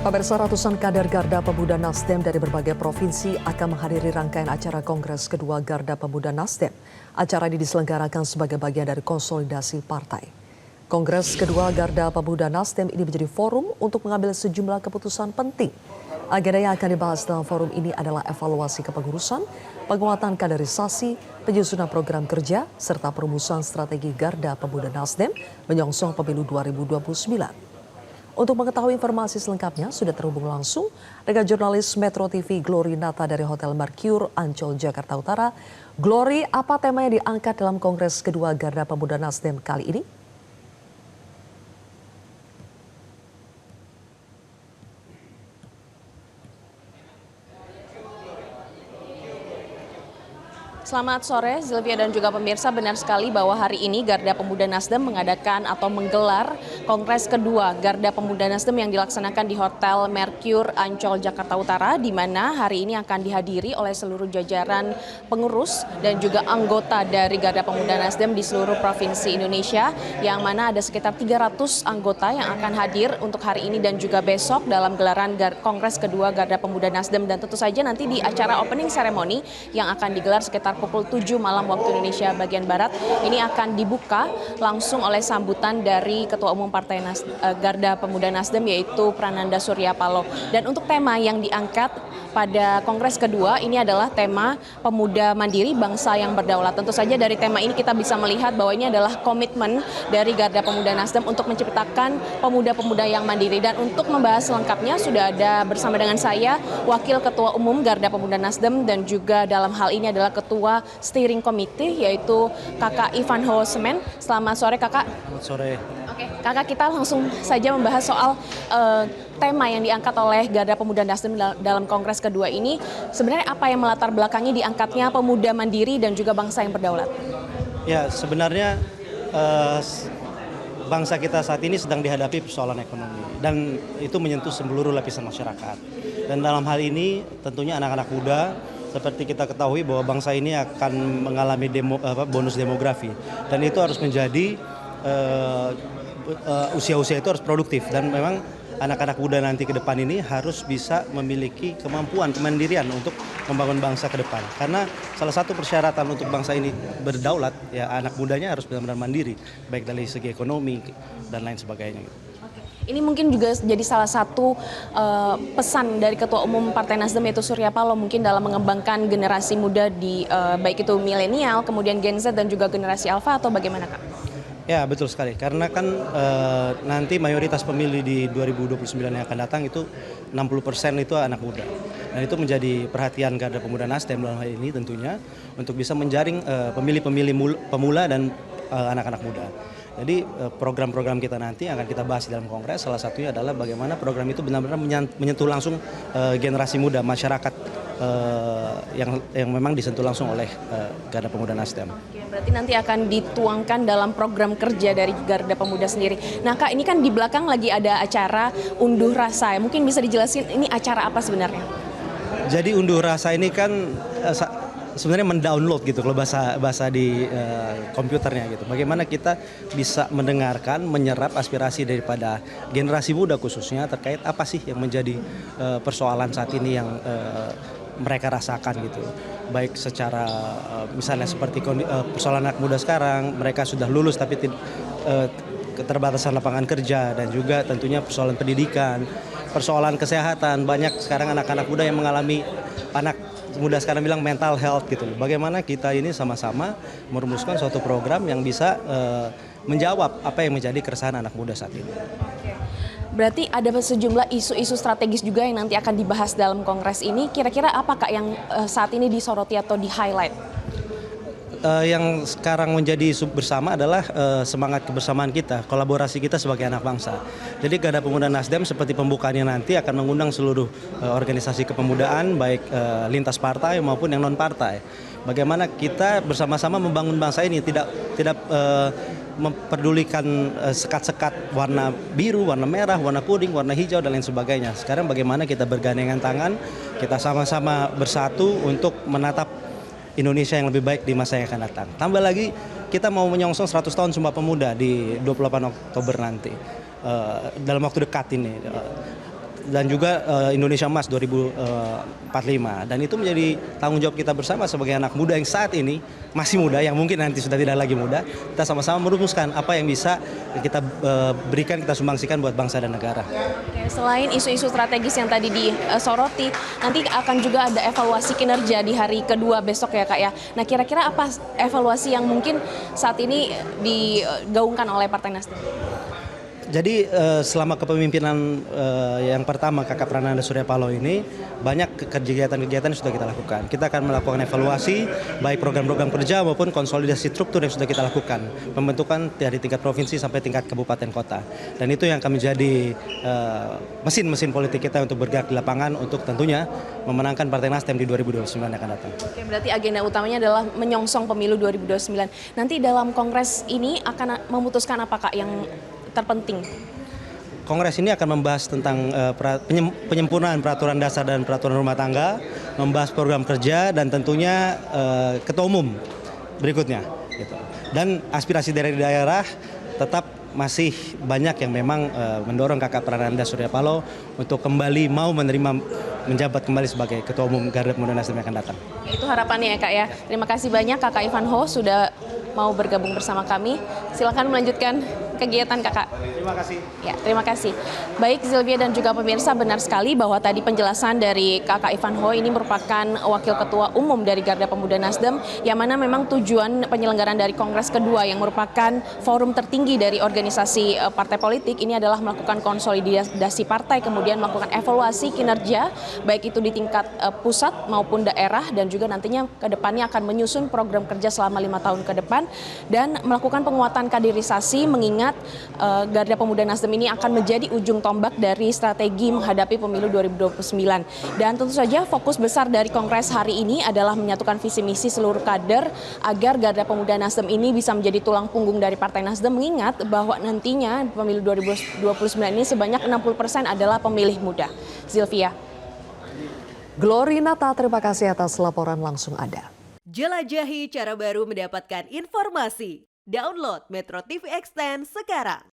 Pemirsa, ratusan kader Garda Pemuda Nasdem dari berbagai provinsi akan menghadiri rangkaian acara Kongres kedua Garda Pemuda Nasdem. Acara ini diselenggarakan sebagai bagian dari konsolidasi partai. Kongres kedua Garda Pemuda Nasdem ini menjadi forum untuk mengambil sejumlah keputusan penting. Agenda yang akan dibahas dalam forum ini adalah evaluasi kepengurusan, penguatan kaderisasi, penyusunan program kerja, serta perumusan strategi Garda Pemuda Nasdem menyongsong pemilu 2029. Untuk mengetahui informasi selengkapnya, sudah terhubung langsung dengan jurnalis Metro TV Glory Nata dari Hotel Mercure, Ancol, Jakarta Utara. Glory, apa tema yang diangkat dalam Kongres kedua Garda Pemuda Nasdem kali ini? Selamat sore, Zilvia dan juga pemirsa. Benar sekali bahwa hari ini Garda Pemuda Nasdem mengadakan atau menggelar Kongres kedua Garda Pemuda Nasdem yang dilaksanakan di Hotel Mercure, Ancol, Jakarta Utara, di mana hari ini akan dihadiri oleh seluruh jajaran pengurus dan juga anggota dari Garda Pemuda Nasdem di seluruh provinsi Indonesia, yang mana ada sekitar 300 anggota yang akan hadir untuk hari ini dan juga besok dalam gelaran Kongres kedua Garda Pemuda Nasdem. Dan tentu saja nanti di acara opening ceremony yang akan digelar sekitar pukul 7 malam waktu Indonesia bagian Barat, ini akan dibuka langsung oleh sambutan dari Ketua Umum Partai Garda Pemuda Nasdem, yaitu Prananda Surya Paloh. Dan untuk tema yang diangkat pada Kongres kedua ini adalah tema Pemuda Mandiri Bangsa yang Berdaulat. Tentu saja dari tema ini kita bisa melihat bahwa ini adalah komitmen dari Garda Pemuda Nasdem untuk menciptakan pemuda-pemuda yang mandiri. Dan untuk membahas selengkapnya sudah ada bersama dengan saya Wakil Ketua Umum Garda Pemuda Nasdem dan juga dalam hal ini adalah Ketua Steering Committee, yaitu Kakak Ivan Hosemen. Selamat sore Kakak. Selamat sore. Oke, Kakak, kita langsung saja membahas soal tema yang diangkat oleh Garda Pemuda Nasdem dalam Kongres kedua ini. Sebenarnya apa yang melatar belakangnya diangkatnya pemuda mandiri dan juga bangsa yang berdaulat? Ya, sebenarnya bangsa kita saat ini sedang dihadapi persoalan ekonomi dan itu menyentuh seluruh lapisan masyarakat. Dan dalam hal ini tentunya anak-anak muda, seperti kita ketahui bahwa bangsa ini akan mengalami bonus demografi, dan itu harus menjadi usia-usia itu harus produktif, dan memang anak-anak muda nanti ke depan ini harus bisa memiliki kemampuan kemandirian untuk membangun bangsa ke depan. Karena salah satu persyaratan untuk bangsa ini berdaulat, ya anak mudanya harus benar-benar mandiri, baik dari segi ekonomi dan lain sebagainya. Ini mungkin juga jadi salah satu pesan dari Ketua Umum Partai Nasdem, yaitu Surya Paloh, mungkin dalam mengembangkan generasi muda di baik itu milenial, kemudian Gen Z dan juga generasi Alpha, atau bagaimana Kak? Ya, betul sekali. Karena kan nanti mayoritas pemilih di 2029 yang akan datang itu 60% itu anak muda. Dan itu menjadi perhatian Garda Pemuda Nasdem dalam hal ini tentunya untuk bisa menjaring pemilih-pemilih pemula dan anak-anak muda. Jadi program-program kita nanti akan kita bahas di dalam Kongres. Salah satunya adalah bagaimana program itu benar-benar menyentuh langsung generasi muda, masyarakat yang memang disentuh langsung oleh Garda Pemuda Nasdem. Berarti nanti akan dituangkan dalam program kerja dari Garda Pemuda sendiri. Nah Kak, ini kan di belakang lagi ada acara unduh rasa. Mungkin bisa dijelasin ini acara apa sebenarnya? Jadi unduh rasa ini kan sebenarnya mendownload gitu kalau bahasa di komputernya gitu. Bagaimana kita bisa mendengarkan, menyerap aspirasi daripada generasi muda khususnya terkait apa sih yang menjadi persoalan saat ini yang mereka rasakan gitu. Baik secara misalnya seperti persoalan anak muda sekarang, mereka sudah lulus tapi keterbatasan lapangan kerja, dan juga tentunya persoalan pendidikan, persoalan kesehatan. Banyak sekarang anak-anak muda yang mengalami, anak muda sekarang bilang mental health gitu. Bagaimana kita ini sama-sama merumuskan suatu program yang bisa menjawab apa yang menjadi keresahan anak muda saat ini. Berarti ada sejumlah isu-isu strategis juga yang nanti akan dibahas dalam Kongres ini. Kira-kira apa Kak yang saat ini disoroti atau di-highlight? Yang sekarang menjadi isu bersama adalah semangat kebersamaan kita, kolaborasi kita sebagai anak bangsa. Jadi Garda Pemuda Nasdem seperti pembukaannya nanti akan mengundang seluruh organisasi kepemudaan, baik lintas partai maupun yang non partai. Bagaimana kita bersama-sama membangun bangsa ini, tidak memperdulikan sekat-sekat warna biru, warna merah, warna kuning, warna hijau dan lain sebagainya. Sekarang bagaimana kita bergandengan tangan, kita sama-sama bersatu untuk menatap Indonesia yang lebih baik di masa yang akan datang. Tambah lagi kita mau menyongsong 100 tahun Sumpah Pemuda di 28 Oktober nanti, dalam waktu dekat ini. dan juga Indonesia Emas 2045. Dan itu menjadi tanggung jawab kita bersama sebagai anak muda yang saat ini masih muda, yang mungkin nanti sudah tidak lagi muda. Kita sama-sama merumuskan apa yang bisa kita berikan, kita sumbangsikan buat bangsa dan negara. Oke, selain isu-isu strategis yang tadi disoroti, nanti akan juga ada evaluasi kinerja di hari kedua besok ya Kak ya. Nah kira-kira apa evaluasi yang mungkin saat ini digaungkan oleh Partai Nasdem? Jadi selama kepemimpinan yang pertama Kakak Prananda Surya Paloh ini, banyak kegiatan-kegiatan yang sudah kita lakukan. Kita akan melakukan evaluasi baik program-program kerja maupun konsolidasi struktur yang sudah kita lakukan. Pembentukan dari tingkat provinsi sampai tingkat kabupaten kota. Dan itu yang kami jadi mesin-mesin politik kita untuk bergerak di lapangan untuk tentunya memenangkan Partai Nasdem di 2029 yang akan datang. Oke, berarti agenda utamanya adalah menyongsong pemilu 2029. Nanti dalam kongres ini akan memutuskan apa Kak yang terpenting? Kongres ini akan membahas tentang penyempurnaan peraturan dasar dan peraturan rumah tangga, membahas program kerja dan tentunya ketua umum berikutnya. Gitu. Dan aspirasi dari daerah tetap masih banyak yang memang mendorong Kakak Prananda Surya Paloh untuk kembali mau menerima menjabat kembali sebagai ketua umum Garda Pemuda Nasdem yang akan datang. Itu harapannya ya Kak ya. Terima kasih banyak Kakak Ivanho sudah mau bergabung bersama kami. Silakan melanjutkan kegiatan Kakak. Terima kasih. Ya, terima kasih. Baik Zilvia dan juga pemirsa, benar sekali bahwa tadi penjelasan dari Kakak Ivanho ini merupakan Wakil Ketua Umum dari Garda Pemuda Nasdem, yang mana memang tujuan penyelenggaraan dari Kongres kedua yang merupakan forum tertinggi dari organisasi partai politik ini adalah melakukan konsolidasi partai, kemudian melakukan evaluasi kinerja, baik itu di tingkat pusat maupun daerah, dan juga nantinya ke depannya akan menyusun program kerja selama 5 tahun ke depan, dan melakukan penguatan kaderisasi mengingat Garda Pemuda Nasdem ini akan menjadi ujung tombak dari strategi menghadapi pemilu 2029. Dan tentu saja fokus besar dari Kongres hari ini adalah menyatukan visi misi seluruh kader agar Garda Pemuda Nasdem ini bisa menjadi tulang punggung dari Partai Nasdem, mengingat bahwa nantinya pemilu 2029 ini sebanyak 60% adalah pemilih muda. Zilvia. Glory Nata, terima kasih atas laporan langsung Anda. Jelajahi cara baru mendapatkan informasi. Download Metro TV Extend sekarang.